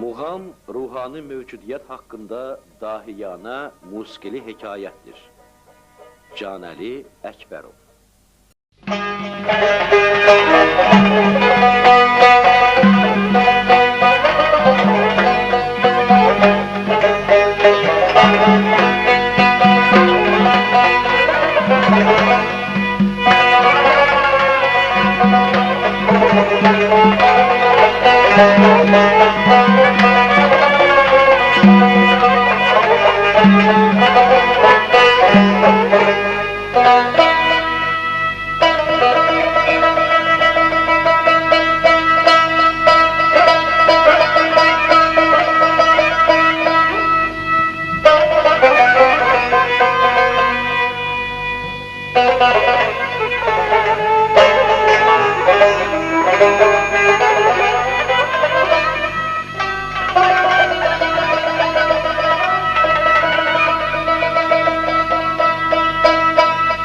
Muğam, ruhani mövcudiyyət haqqında dahiyana, musiqili hekayətdir. Canəli Əkbərov.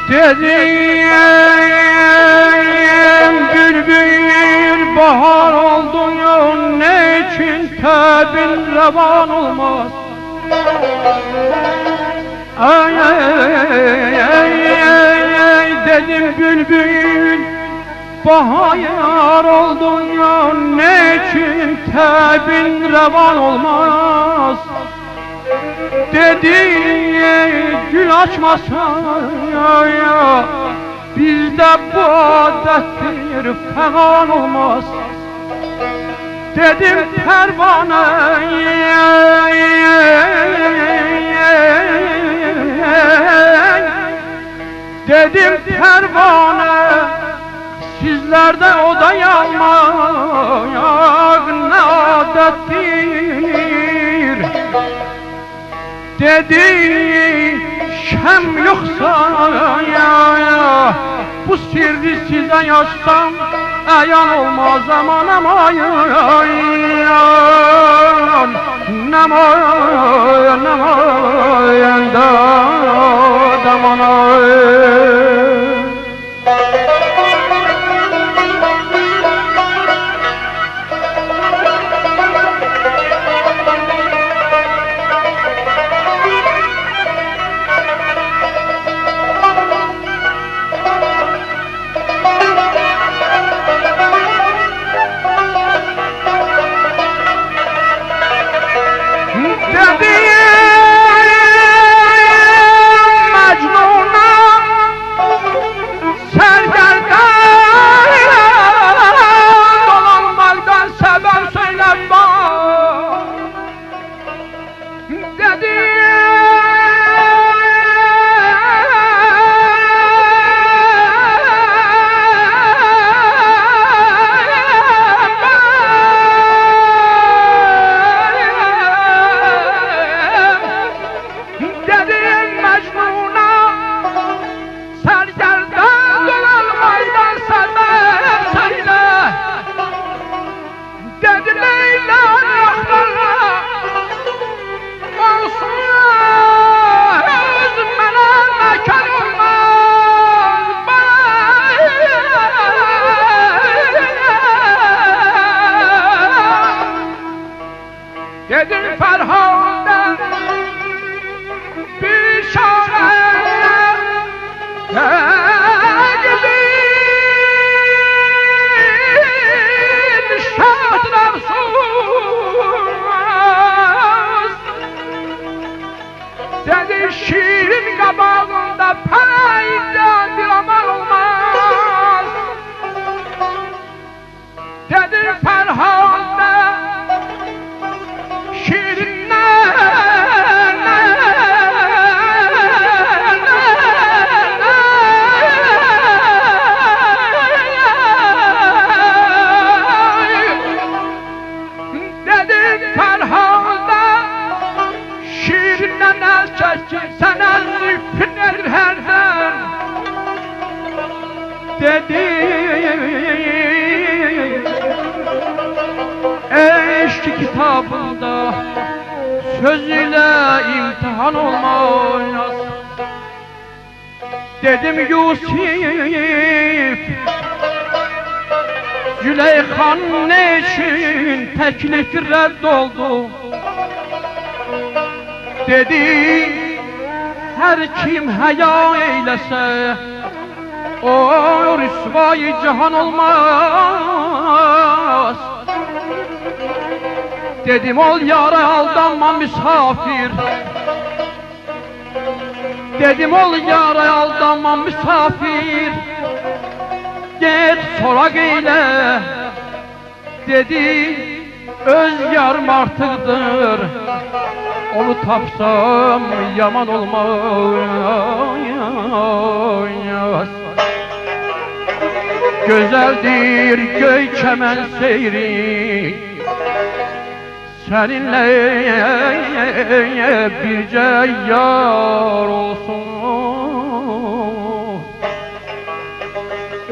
Dedim bülbül bahar oldun ya, ne için tebin revan olmaz? Ay dedim bülbül bahar oldun ya, ne için tebin revan olmaz? Dedi gül açmasan ya, bizde bu adettir fegan olmaz. Dedim pervane dedim pervane, sizlerde o da yanmak ne adettir. Dedi şem yoksa ya, bu sirri size yazsam ayan olmaz aman aman nemayan da dedim Ferhan'da bir şair gidin şahdamsız. Dedi şiirin kabağında parayla bir aman olmaz. Dedim Ferhan'da dedi eşki kitabında söz ile imtihan olmaz. Dedim Yusuf Züleyxan neçün təklifi rədd oldu? Dedi, hər kim həya eyləsə, o rüsvayı cahan olmaz. Dedim, ol yara aldanma misafir. Dedim, ol yara aldanma misafir. Get soraq eylə. Dedi, öz yarım artıqdır. Onu tapsam yaman olmaz. Gözəldir göy çəmən seyri, səninlə bircə yar olsun.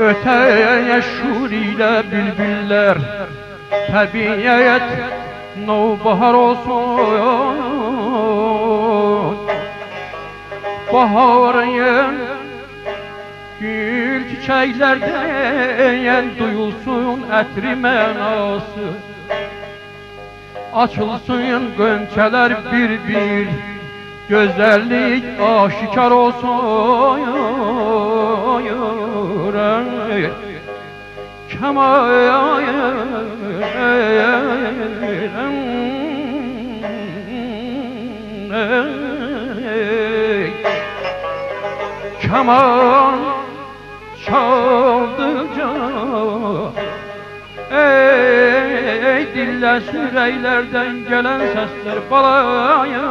Ötəyə şur ilə bülbüllər, təbiət novbahar olsun. Baharın gül çiçəklərdən duyulsun ətri mənası. Açılsın qönçələr bir-bir, gözəllik aşikar olsun. Keman çaldıkca ey dillə sürəylərdən gələn səslər balaya.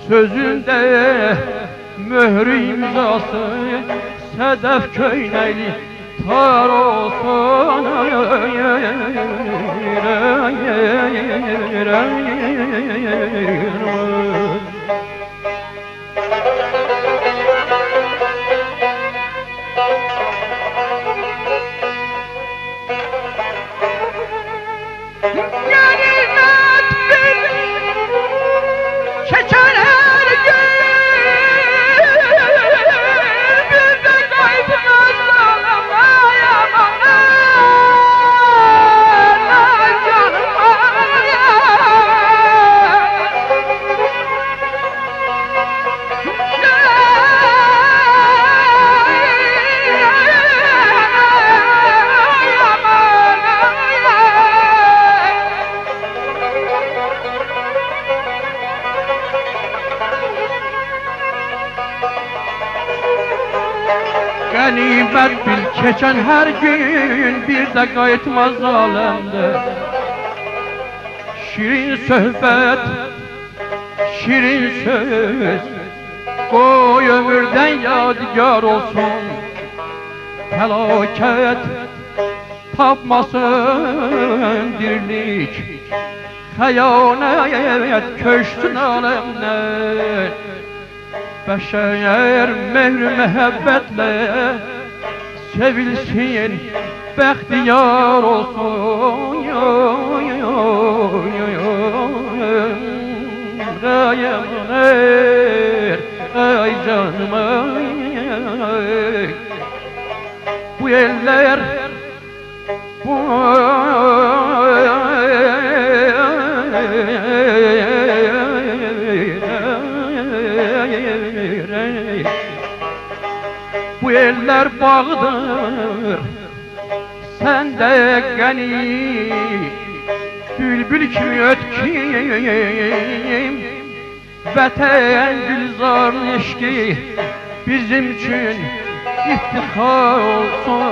Sözündə möhrü imzası sədəf köynəkli tar olsun. Ganimet bil, şeker her gün, bir de kaybımız ağlamayamam. Canım Ganimet bil, keçən hər gün bir də qayıtmaz aləmdə. Şirin söhbət, şirin söz, qoy ömürdən yadigar olsun. Fəlakət tapmasın dirlik, xəyanət köçsün aləmdən. Bəşər mehr məhəbbətle sevilsin, bəxtiyar olsun. Ay canım ay, bu eller bu bu eller bağdır, sen de gani bülbül kimi ötkim. Vətən gülzarın eşki bizim üçün iftihar olsun.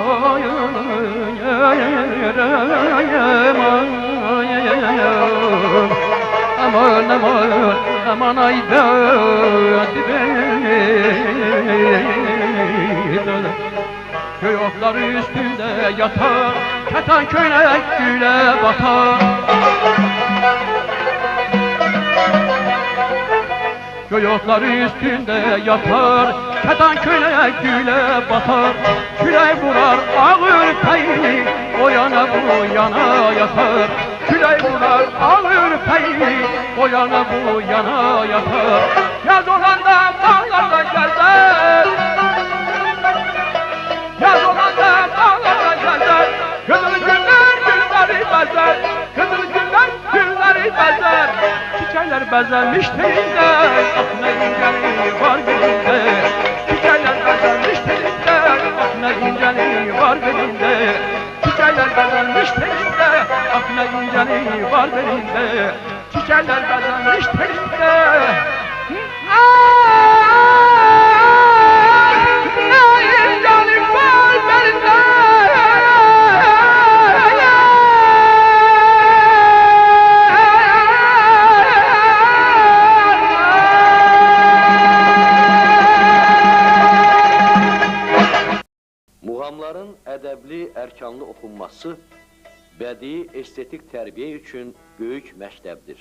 Aman aman aman ayda köy otları üstünde yatar, keten köylek güle batar. Köy otları üstünde yatar, keten köylek güle batar. Küley vurar ağır peyi, o yana bu yana yatar. Küley vurar ağır peyi, o yana bu yana yatar. Yaz olanda bağlarda gezer, yaz olanda bəzəlmiş telində, ax nə incəli var belində. Çiçəklər bəzəlmiş telində, ax nə incəli var belində. Çiçəklər bəzəlmiş telində, ax nə incəli var belində. Çiçəklər bəzəlmiş telində. Muğamların ədəbli, ərkanlı oxunması bədii, estetik tərbiyə üçün böyük məktəbdir.